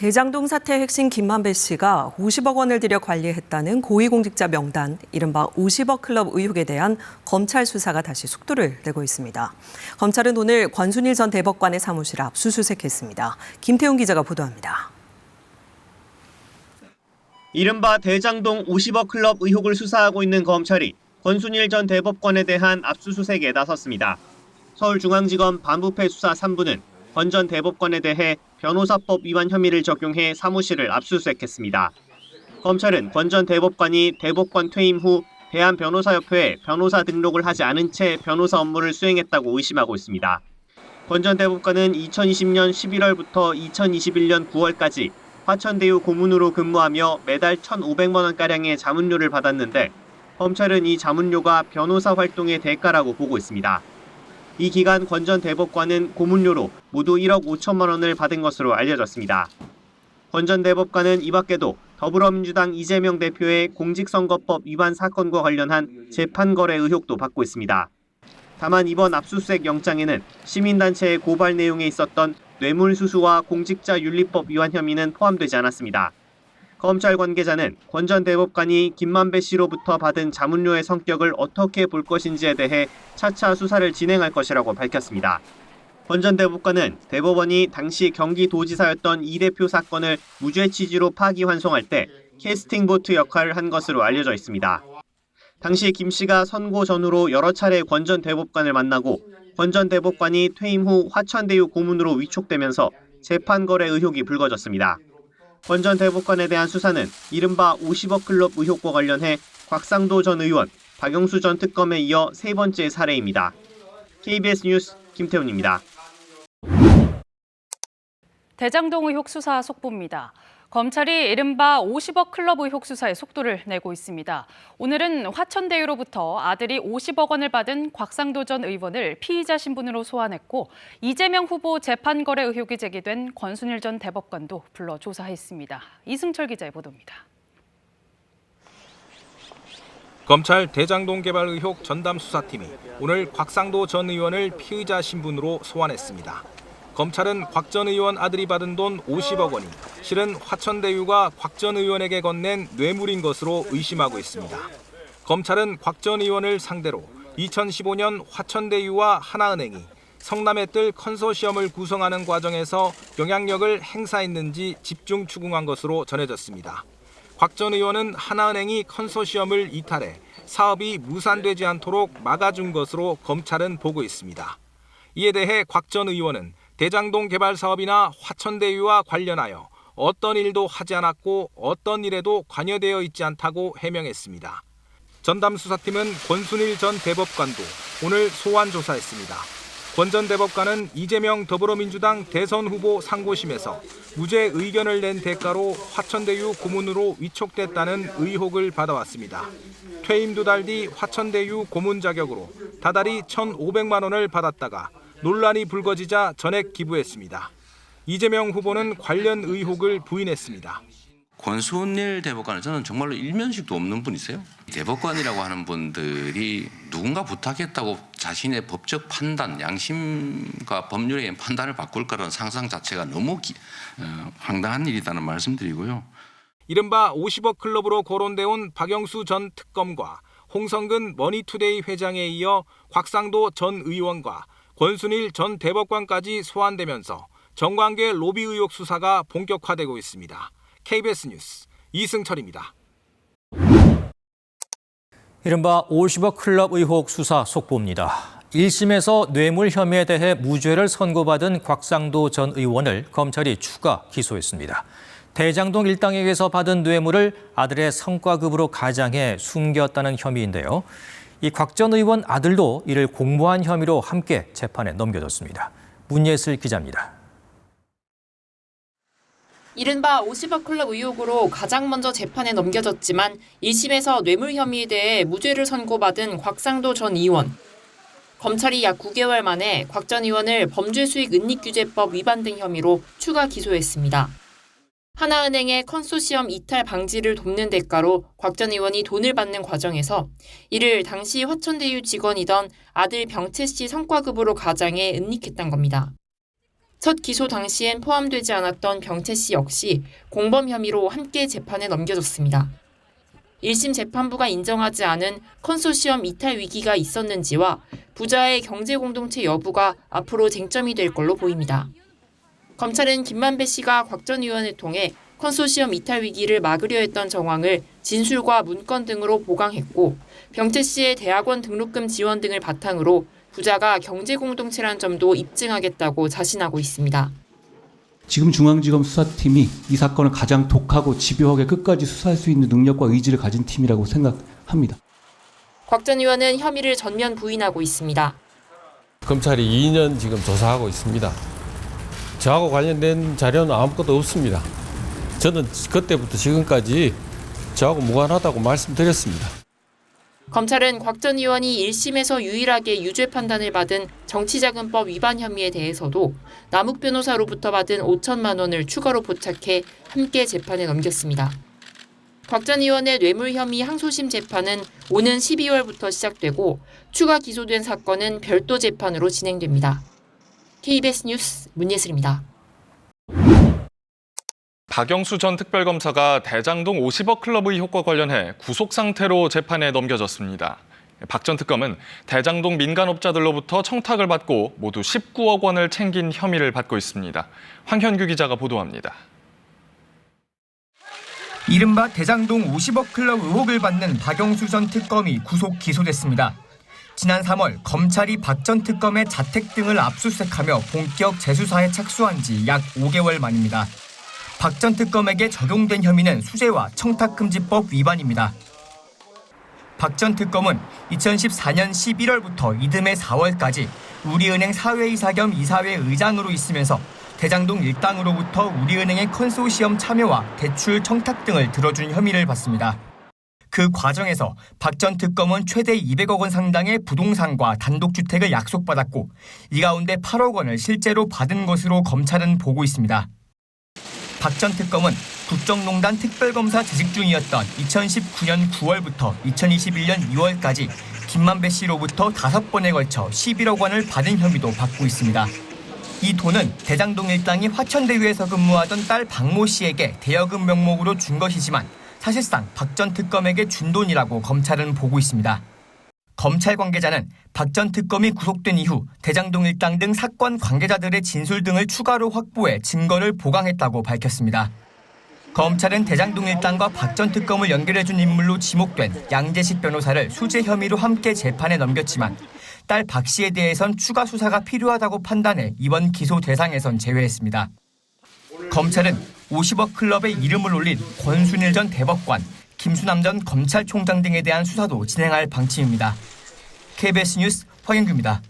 대장동 사태 핵심 김만배 씨가 50억 원을 들여 관리했다는 고위공직자 명단, 이른바 50억 클럽 의혹에 대한 검찰 수사가 다시 속도를 내고 있습니다. 검찰은 오늘 권순일 전 대법관의 사무실 압수수색했습니다. 김태훈 기자가 보도합니다. 이른바 대장동 50억 클럽 의혹을 수사하고 있는 검찰이 권순일 전 대법관에 대한 압수수색에 나섰습니다. 서울중앙지검 반부패 수사 3부는 권 전 대법관에 대해 변호사법 위반 혐의를 적용해 사무실을 압수수색했습니다. 검찰은 권 전 대법관이 대법관 퇴임 후 대한변호사협회에 변호사 등록을 하지 않은 채 변호사 업무를 수행했다고 의심하고 있습니다. 권 전 대법관은 2020년 11월부터 2021년 9월까지 화천대유 고문으로 근무하며 매달 1,500만 원가량의 자문료를 받았는데 검찰은 이 자문료가 변호사 활동의 대가라고 보고 있습니다. 이 기간 권 전 대법관은 고문료로 모두 1억 5천만 원을 받은 것으로 알려졌습니다. 권 전 대법관은 이 밖에도 더불어민주당 이재명 대표의 공직선거법 위반 사건과 관련한 재판 거래 의혹도 받고 있습니다. 다만 이번 압수수색 영장에는 시민단체의 고발 내용에 있었던 뇌물수수와 공직자윤리법 위반 혐의는 포함되지 않았습니다. 검찰 관계자는 권 전 대법관이 김만배 씨로부터 받은 자문료의 성격을 어떻게 볼 것인지에 대해 차차 수사를 진행할 것이라고 밝혔습니다. 권 전 대법관은 대법원이 당시 경기도지사였던 이 대표 사건을 무죄 취지로 파기환송할 때 캐스팅 보트 역할을 한 것으로 알려져 있습니다. 당시 김 씨가 선고 전후로 여러 차례 권 전 대법관을 만나고 권 전 대법관이 퇴임 후 화천대유 고문으로 위촉되면서 재판 거래 의혹이 불거졌습니다. 권 전 대법관에 대한 수사는 이른바 50억 클럽 의혹과 관련해 곽상도 전 의원, 박영수 전 특검에 이어 세 번째 사례입니다. KBS 뉴스 김태훈입니다. 대장동 의혹 수사 속보입니다. 검찰이 이른바 50억 클럽 의혹 수사에 속도를 내고 있습니다. 오늘은 화천대유로부터 아들이 50억 원을 받은 곽상도 전 의원을 피의자 신분으로 소환했고 이재명 후보 재판 거래 의혹이 제기된 권순일 전 대법관도 불러 조사했습니다. 이승철 기자의 보도입니다. 검찰 대장동 개발 의혹 전담 수사팀이 오늘 곽상도 전 의원을 피의자 신분으로 소환했습니다. 검찰은 곽 전 의원 아들이 받은 돈 50억 원이 실은 화천대유가 곽 전 의원에게 건넨 뇌물인 것으로 의심하고 있습니다. 검찰은 곽 전 의원을 상대로 2015년 화천대유와 하나은행이 성남에 뜰 컨소시엄을 구성하는 과정에서 영향력을 행사했는지 집중 추궁한 것으로 전해졌습니다. 곽 전 의원은 하나은행이 컨소시엄을 이탈해 사업이 무산되지 않도록 막아준 것으로 검찰은 보고 있습니다. 이에 대해 곽 전 의원은 대장동 개발 사업이나 화천대유와 관련하여 어떤 일도 하지 않았고 어떤 일에도 관여되어 있지 않다고 해명했습니다. 전담 수사팀은 권순일 전 대법관도 오늘 소환 조사했습니다. 권 전 대법관은 이재명 더불어민주당 대선 후보 상고심에서 무죄 의견을 낸 대가로 화천대유 고문으로 위촉됐다는 의혹을 받아왔습니다. 퇴임 2달 뒤 화천대유 고문 자격으로 다달이 1,500만 원을 받았다가 논란이 불거지자 전액 기부했습니다. 이재명 후보는 관련 의혹을 부인했습니다. 권순일 대법관은 저는 정말로 일면식도 없는 분이세요. 대법관이라고 하는 분들이 누군가 부탁했다고 자신의 법적 판단, 양심과 법률에 의한 판단을 바꿀 거라는 상상 자체가 너무 황당한 일이라는 말씀드리고요. 이른바 50억 클럽으로 거론돼 온 박영수 전 특검과 홍성근 머니투데이 회장에 이어 곽상도 전 의원과 권순일 전 대법관까지 소환되면서 정관계 로비 의혹 수사가 본격화되고 있습니다. KBS 뉴스 이승철입니다. 이른바 50억 클럽 의혹 수사 속보입니다. 1심에서 뇌물 혐의에 대해 무죄를 선고받은 곽상도 전 의원을 검찰이 추가 기소했습니다. 대장동 일당에게서 받은 뇌물을 아들의 성과급으로 가장해 숨겼다는 혐의인데요. 이 곽 전 의원 아들도 이를 공모한 혐의로 함께 재판에 넘겨졌습니다. 문예슬 기자입니다. 이른바 50억 클럽 의혹으로 가장 먼저 재판에 넘겨졌지만 1심에서 뇌물 혐의에 대해 무죄를 선고받은 곽상도 전 의원. 검찰이 약 9개월 만에 곽 전 의원을 범죄수익은닉규제법 위반 등 혐의로 추가 기소했습니다. 하나은행의 컨소시엄 이탈 방지를 돕는 대가로 곽 전 의원이 돈을 받는 과정에서 이를 당시 화천대유 직원이던 아들 병채 씨 성과급으로 가장해 은닉했던 겁니다. 첫 기소 당시엔 포함되지 않았던 병채 씨 역시 공범 혐의로 함께 재판에 넘겨졌습니다. 1심 재판부가 인정하지 않은 컨소시엄 이탈 위기가 있었는지와 부자의 경제 공동체 여부가 앞으로 쟁점이 될 걸로 보입니다. 검찰은 김만배 씨가 곽 전 의원을 통해 컨소시엄 이탈 위기를 막으려 했던 정황을 진술과 문건 등으로 보강했고 병채 씨의 대학원 등록금 지원 등을 바탕으로 부자가 경제 공동체란 점도 입증하겠다고 자신하고 있습니다. 지금 중앙지검 수사팀이 이 사건을 가장 독하고 집요하게 끝까지 수사할 수 있는 능력과 의지를 가진 팀이라고 생각합니다. 곽 전 의원은 혐의를 전면 부인하고 있습니다. 검찰이 2년 지금 조사하고 있습니다. 저하고 관련된 자료는 아무것도 없습니다. 저는 그때부터 지금까지 저하고 무관하다고 말씀드렸습니다. 검찰은 곽 전 의원이 1심에서 유일하게 유죄 판단을 받은 정치자금법 위반 혐의에 대해서도 남욱 변호사로부터 받은 5천만 원을 추가로 포착해 함께 재판에 넘겼습니다. 곽 전 의원의 뇌물 혐의 항소심 재판은 오는 12월부터 시작되고 추가 기소된 사건은 별도 재판으로 진행됩니다. KBS 뉴스 문예슬입니다. 박영수 전 특별검사가 대장동 50억 클럽 의혹과 관련해 구속 상태로 재판에 넘겨졌습니다. 박 전 특검은 대장동 민간업자들로부터 청탁을 받고 모두 19억 원을 챙긴 혐의를 받고 있습니다. 황현규 기자가 보도합니다. 이른바 대장동 50억 클럽 의혹을 받는 박영수 전 특검이 구속 기소됐습니다. 지난 3월 검찰이 박 전 특검의 자택 등을 압수수색하며 본격 재수사에 착수한 지 약 5개월 만입니다. 박 전 특검에게 적용된 혐의는 수재와 청탁금지법 위반입니다. 박 전 특검은 2014년 11월부터 이듬해 4월까지 우리은행 사회이사 겸 이사회 의장으로 있으면서 대장동 일당으로부터 우리은행의 컨소시엄 참여와 대출 청탁 등을 들어준 혐의를 받습니다. 그 과정에서 박 전 특검은 최대 200억 원 상당의 부동산과 단독주택을 약속받았고 이 가운데 8억 원을 실제로 받은 것으로 검찰은 보고 있습니다. 박 전 특검은 국정농단 특별검사 재직 중이었던 2019년 9월부터 2021년 2월까지 김만배 씨로부터 5번에 걸쳐 11억 원을 받은 혐의도 받고 있습니다. 이 돈은 대장동 일당이 화천대유에서 근무하던 딸 박모 씨에게 대여금 명목으로 준 것이지만 사실상 박 전 특검에게 준 돈이라고 검찰은 보고 있습니다. 검찰 관계자는 박 전 특검이 구속된 이후 대장동 일당 등 사건 관계자들의 진술 등을 추가로 확보해 증거를 보강했다고 밝혔습니다. 검찰은 대장동 일당과 박 전 특검을 연결해준 인물로 지목된 양재식 변호사를 수재 혐의로 함께 재판에 넘겼지만 딸 박 씨에 대해선 추가 수사가 필요하다고 판단해 이번 기소 대상에선 제외했습니다. 검찰은 50억 클럽에 이름을 올린 권순일 전 대법관, 김수남 전 검찰총장 등에 대한 수사도 진행할 방침입니다. KBS 뉴스 황현규입니다.